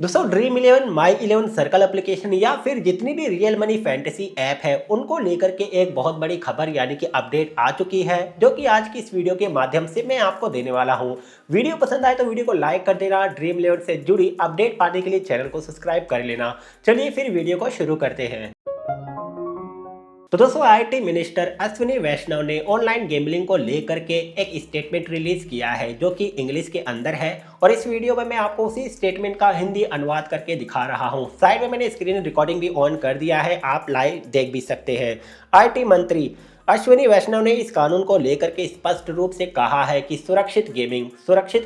दोस्तों dream eleven माई eleven circle application या फिर जितनी भी रियल मनी फैंटेसी ऐप है उनको लेकर के एक बहुत बड़ी खबर यानी कि अपडेट आ चुकी है जो कि आज की इस वीडियो के माध्यम से मैं आपको देने वाला हूं। वीडियो पसंद आए तो वीडियो को लाइक कर देना, ड्रीम इलेवन से जुड़ी अपडेट पाने के लिए चैनल को सब्सक्राइब कर लेना। चलिए फिर वीडियो को शुरू करते हैं। तो दोस्तों आईटी मिनिस्टर अश्विनी वैष्णव ने ऑनलाइन गेमलिंग को लेकर के एक स्टेटमेंट रिलीज किया है जो कि इंग्लिश के अंदर है और इस वीडियो में मैं आपको उसी स्टेटमेंट का हिंदी अनुवाद करके दिखा रहा हूं। साइड में मैंने स्क्रीन रिकॉर्डिंग भी ऑन कर दिया है, आप लाइव देख भी सकते हैं। आईटी मंत्री अश्विनी वैष्णव ने इस कानून को लेकर के स्पष्ट रूप से कहा है कि सुरक्षित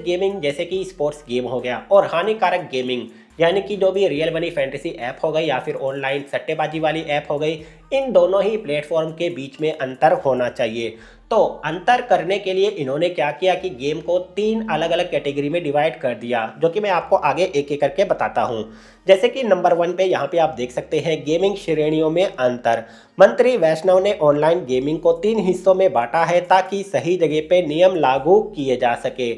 गेमिंग जैसे कि स्पोर्ट्स गेम हो गया और हानिकारक गेमिंग यानी कि जो भी रियल मनी फैंटेसी ऐप हो गई या फिर ऑनलाइन सट्टेबाजी वाली ऐप हो गई, इन दोनों ही प्लेटफॉर्म के बीच में अंतर होना चाहिए। तो अंतर करने के लिए इन्होंने क्या किया कि गेम को 3 अलग अलग कैटेगरी में डिवाइड कर दिया जो कि मैं आपको आगे एक एक करके बताता हूं। जैसे कि नंबर 1 पे यहाँ पे आप देख सकते हैं गेमिंग श्रेणियों में अंतर। मंत्री वैष्णव ने ऑनलाइन गेमिंग को 3 हिस्सों में बांटा है ताकि सही जगह पे नियम लागू किए जा सके।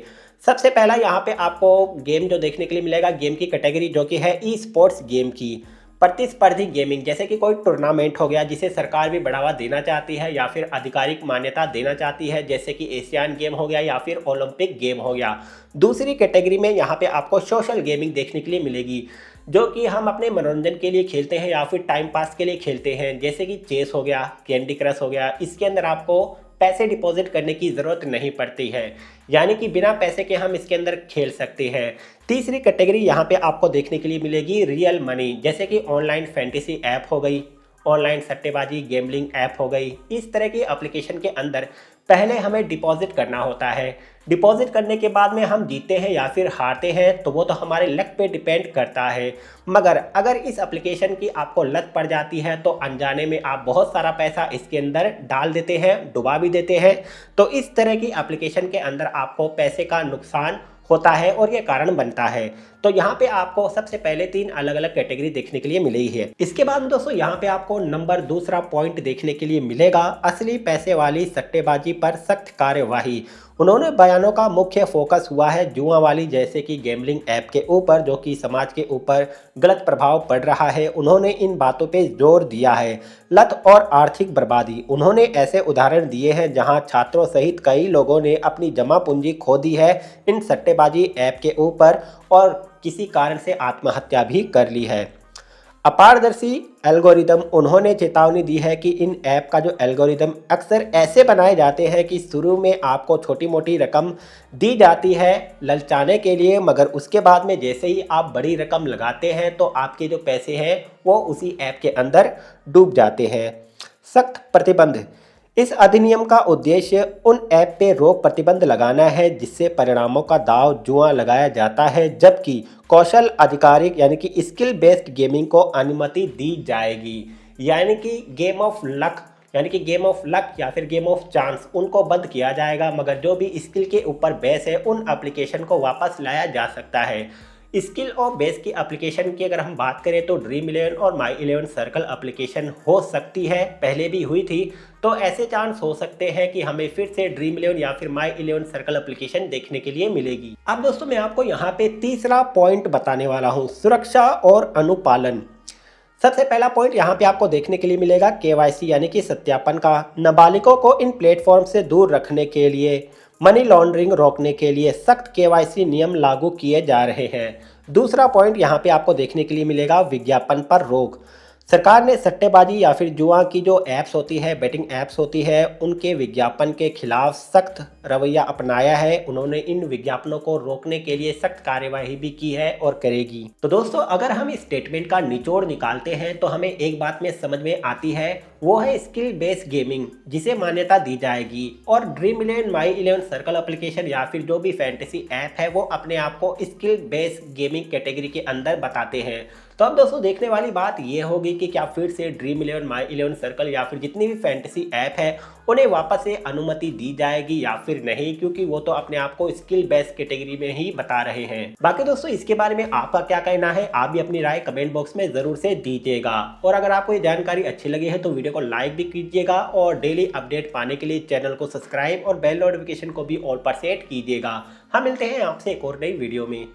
सबसे पहला यहाँ पे आपको गेम जो देखने के लिए मिलेगा, गेम की कैटेगरी जो कि है ई स्पोर्ट्स गेम की। प्रतिस्पर्धी गेमिंग जैसे कि कोई टूर्नामेंट हो गया जिसे सरकार भी बढ़ावा देना चाहती है या फिर आधिकारिक मान्यता देना चाहती है, जैसे कि एशियन गेम हो गया या फिर ओलंपिक गेम हो गया। दूसरी कैटेगरी में यहाँ पे आपको सोशल गेमिंग देखने के लिए मिलेगी जो कि हम अपने मनोरंजन के लिए खेलते हैं या फिर टाइम पास के लिए खेलते हैं, जैसे कि चेस हो गया, कैंडी क्रश हो गया। इसके अंदर आपको पैसे डिपॉजिट करने की ज़रूरत नहीं पड़ती है, यानी कि बिना पैसे के हम इसके अंदर खेल सकते हैं। तीसरी कैटेगरी यहाँ पे आपको देखने के लिए मिलेगी रियल मनी, जैसे कि ऑनलाइन फैंटेसी ऐप हो गई, ऑनलाइन सट्टेबाजी गेमलिंग ऐप हो गई। इस तरह की एप्लीकेशन के अंदर पहले हमें डिपॉजिट करना होता है। डिपॉजिट करने के बाद में हम जीतते हैं या फिर हारते हैं तो वो तो हमारे लक पे डिपेंड करता है। मगर अगर इस एप्लीकेशन की आपको लत पड़ जाती है तो अनजाने में आप बहुत सारा पैसा इसके अंदर डाल देते हैं, डुबा भी देते हैं। तो इस तरह की एप्लीकेशन के अंदर आपको पैसे का नुकसान होता है और ये कारण बनता है। तो यहाँ पे आपको सबसे पहले 3 अलग अलग कैटेगरी देखने के लिए मिली है। इसके बाद दोस्तों यहाँ पे आपको नंबर दूसरा पॉइंट देखने के लिए मिलेगा असली पैसे वाली सट्टेबाजी पर सख्त कार्यवाही। उन्होंने बयानों का मुख्य फोकस हुआ है जुआ वाली जैसे कि गैम्बलिंग ऐप के ऊपर जो कि समाज के ऊपर गलत प्रभाव पड़ रहा है। उन्होंने इन बातों पे जोर दिया है। लत और आर्थिक बर्बादी, उन्होंने ऐसे उदाहरण दिए हैं जहां छात्रों सहित कई लोगों ने अपनी जमा पूंजी खो दी है इन सट्टेबाजी ऐप के ऊपर और किसी कारण से आत्महत्या भी कर ली है। अपारदर्शी एल्गोरिदम, उन्होंने चेतावनी दी है कि इन ऐप का जो एल्गोरिदम अक्सर ऐसे बनाए जाते हैं कि शुरू में आपको छोटी मोटी रकम दी जाती है ललचाने के लिए, मगर उसके बाद में जैसे ही आप बड़ी रकम लगाते हैं तो आपके जो पैसे हैं वो उसी ऐप के अंदर डूब जाते हैं। सख्त प्रतिबंध, इस अधिनियम का उद्देश्य उन ऐप पे रोक प्रतिबंध लगाना है जिससे परिणामों का दांव जुआ लगाया जाता है, जबकि कौशल आधिकारिक यानी कि स्किल बेस्ड गेमिंग को अनुमति दी जाएगी। यानी कि गेम ऑफ लक या फिर गेम ऑफ चांस उनको बंद किया जाएगा, मगर जो भी स्किल के ऊपर बेस है उन एप्लीकेशन को वापस लाया जा सकता है। स्किल और बेस की एप्लीकेशन की अगर हम बात करें तो ड्रीम इलेवन और माई इलेवन सर्कल एप्लीकेशन हो सकती है, पहले भी हुई थी, तो ऐसे चांस हो सकते हैं कि हमें फिर से ड्रीम इलेवन या फिर माई इलेवन सर्कल एप्लीकेशन देखने के लिए मिलेगी। अब दोस्तों मैं आपको यहाँ पे तीसरा पॉइंट बताने वाला हूँ, सुरक्षा और अनुपालन। सबसे पहला पॉइंट यहाँ पे आपको देखने के लिए मिलेगा केवाईसी यानी कि सत्यापन का। नाबालिगों को इन प्लेटफॉर्म से दूर रखने के लिए मनी लॉन्ड्रिंग रोकने के लिए सख्त केवाईसी नियम लागू किए जा रहे हैं। दूसरा पॉइंट यहाँ पे आपको देखने के लिए मिलेगा विज्ञापन पर रोक। सरकार ने सट्टेबाजी या फिर जुआ की जो ऐप्स होती है, बेटिंग ऐप्स होती है, उनके विज्ञापन के खिलाफ सख्त रवैया अपनाया है। उन्होंने इन विज्ञापनों को रोकने के लिए सख्त कार्यवाही भी की है और करेगी। तो दोस्तों अगर हम इस स्टेटमेंट का निचोड़ निकालते हैं तो हमें एक बात में समझ में आती है, वो है स्किल बेस्ड गेमिंग जिसे मान्यता दी जाएगी और ड्रीम इलेवन माई इलेवन सर्कल एप्लीकेशन या फिर जो भी फैंटेसी ऐप है वो अपने आप को स्किल बेस्ड गेमिंग कैटेगरी के अंदर बताते हैं। तो अब दोस्तों देखने वाली बात ये होगी कि क्या फिर से ड्रीम इलेवन माई इलेवन सर्कल या फिर जितनी भी फैंटेसी ऐप है उन्हें वापस से अनुमति दी जाएगी या फिर नहीं, क्योंकि वो तो अपने आप को स्किल बेस्ड कैटेगरी में ही बता रहे हैं। बाकी दोस्तों इसके बारे में आपका क्या कहना है, आप भी अपनी राय कमेंट बॉक्स में जरूर से दीजिएगा। और अगर आपको ये जानकारी अच्छी लगी है तो वीडियो को लाइक भी कीजिएगा और डेली अपडेट पाने के लिए चैनल को सब्सक्राइब और बेल नोटिफिकेशन को भी ऑल पर सेट कीजिएगा। हम मिलते हैं आपसे एक और नई वीडियो में।